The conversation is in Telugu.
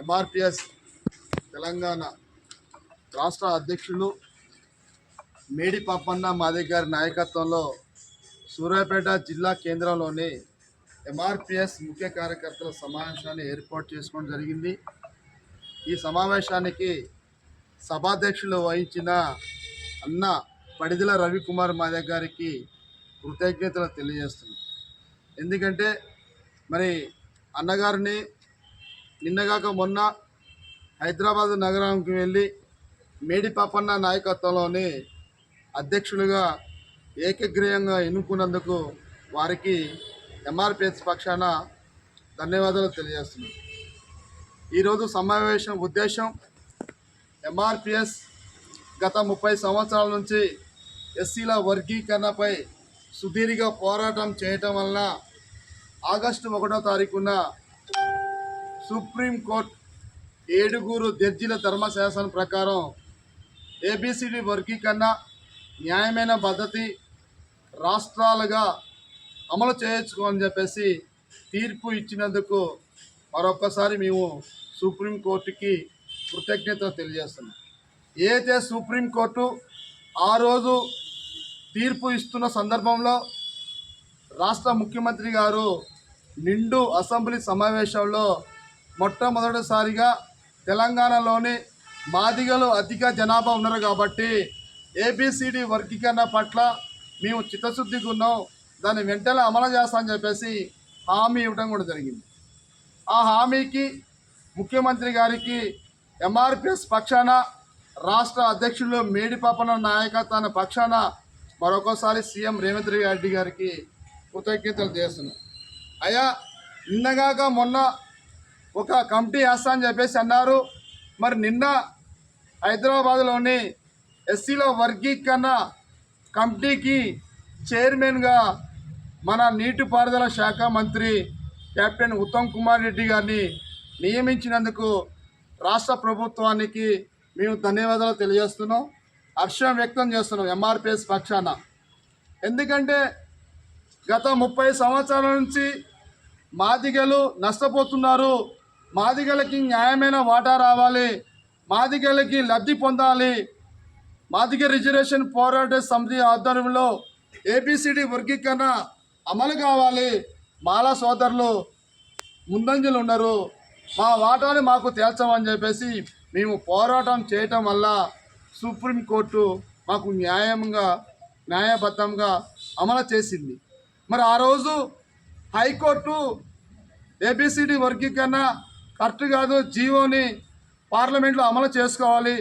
ఎంఆర్పిఎస్ తెలంగాణ రాష్ట్ర అధ్యక్షులు మేడి పాపన్న మాదిగ గారి నాయకత్వంలో సూర్యాపేట జిల్లా కేంద్రంలోని ఎంఆర్పిఎస్ ముఖ్య కార్యకర్తల సమావేశాన్ని ఏర్పాటు చేసుకోవడం జరిగింది. ఈ సమావేశానికి సభాధ్యక్షులు వహించిన అన్న పడిదిల రవికుమార్ మాదిగ గారికి కృతజ్ఞతలు తెలియజేస్తున్నాం. ఎందుకంటే మరి అన్నగారిని నిన్నగాక మొన్న హైదరాబాద్ నగరానికి వెళ్ళి మేడి పాపన్న నాయకత్వంలోని అధ్యక్షులుగా ఏకగ్రీయంగా ఎన్నుకున్నందుకు వారికి ఎంఆర్పిఎస్ పక్షాన ధన్యవాదాలు తెలియజేస్తున్నాం. ఈరోజు సమావేశం ఉద్దేశం ఎంఆర్పిఎస్ గత 30 సంవత్సరాల నుంచి ఎస్సీల వర్గీకరణపై సుదీర్ఘ పోరాటం చేయటం వలన ఆగస్టు 1వ తారీఖున సుప్రీంకోర్టు 7 జడ్జిల ధర్మశాసనం ప్రకారం ఏబిసిడి వర్గీకరణ న్యాయమైన పద్ధతి రాష్ట్రాలుగా అమలు చేయొచ్చుకోని చెప్పేసి తీర్పు ఇచ్చినందుకు మరొకసారి మేము సుప్రీంకోర్టుకి కృతజ్ఞతలు తెలియజేస్తున్నాం. ఏదైతే సుప్రీంకోర్టు ఆ రోజు తీర్పు ఇస్తున్న సందర్భంలో రాష్ట్ర ముఖ్యమంత్రి గారు నిండు అసెంబ్లీ సమావేశంలో మొట్టమొదటిసారిగా తెలంగాణలోని మాదిగలు అధిక జనాభా ఉన్నారు కాబట్టి ఏబిసిడి వర్గీకరణ పట్ల మేము చిత్తశుద్ధిగా ఉన్నాం, దాన్ని వెంటనే అమలు చేస్తామని చెప్పేసి హామీ ఇవ్వడం కూడా జరిగింది. ఆ హామీకి ముఖ్యమంత్రి గారికి ఎంఆర్పిఎస్ పక్షాన రాష్ట్ర అధ్యక్షులు మేడి పాపన్న నాయకత్వాన్ని పక్షాన మరొకసారి సీఎం రేవంత్ రెడ్డి గారికి కృతజ్ఞతలు చేస్తున్నాం. అయ్యా, నిన్నగాక మొన్న ఒక కమిటీ వేస్తా అని చెప్పేసి అన్నారు. మరి నిన్న హైదరాబాద్లోని ఎస్సీల వర్గీకరణ కమిటీకి చైర్మన్గా మన నీటిపారుదల శాఖ మంత్రి కెప్టెన్ ఉత్తమ్ కుమార్ రెడ్డి గారిని నియమించినందుకు రాష్ట్ర ప్రభుత్వానికి మేము ధన్యవాదాలు తెలియజేస్తున్నాం, హర్షం వ్యక్తం చేస్తున్నాం ఎంఆర్పిఎస్ పక్షాన. ఎందుకంటే గత 30 సంవత్సరాల నుంచి మాదిగలు నష్టపోతున్నారు, మాదిగలకి న్యాయమైన వాటా రావాలి, మాదిగలకి లబ్ధి పొందాలి. మాదిగ రిజర్వేషన్ పోరాట సమితి ఆధ్వర్యంలో ఏబిసిడి వర్గీకరణ అమలు కావాలి, మాలా సోదరులు ముందంజలు ఉన్నారు, మా వాటాని మాకు తేల్చమని చెప్పేసి మేము పోరాటం చేయటం వల్ల సుప్రీంకోర్టు మాకు న్యాయబద్ధంగా అమలు చేసింది. మరి ఆ రోజు హైకోర్టు ఏబిసిడి వర్గీకరణ కరెక్ట్ కాదు, జీవోని పార్లమెంట్లో అమలు చేసుకోవాలి,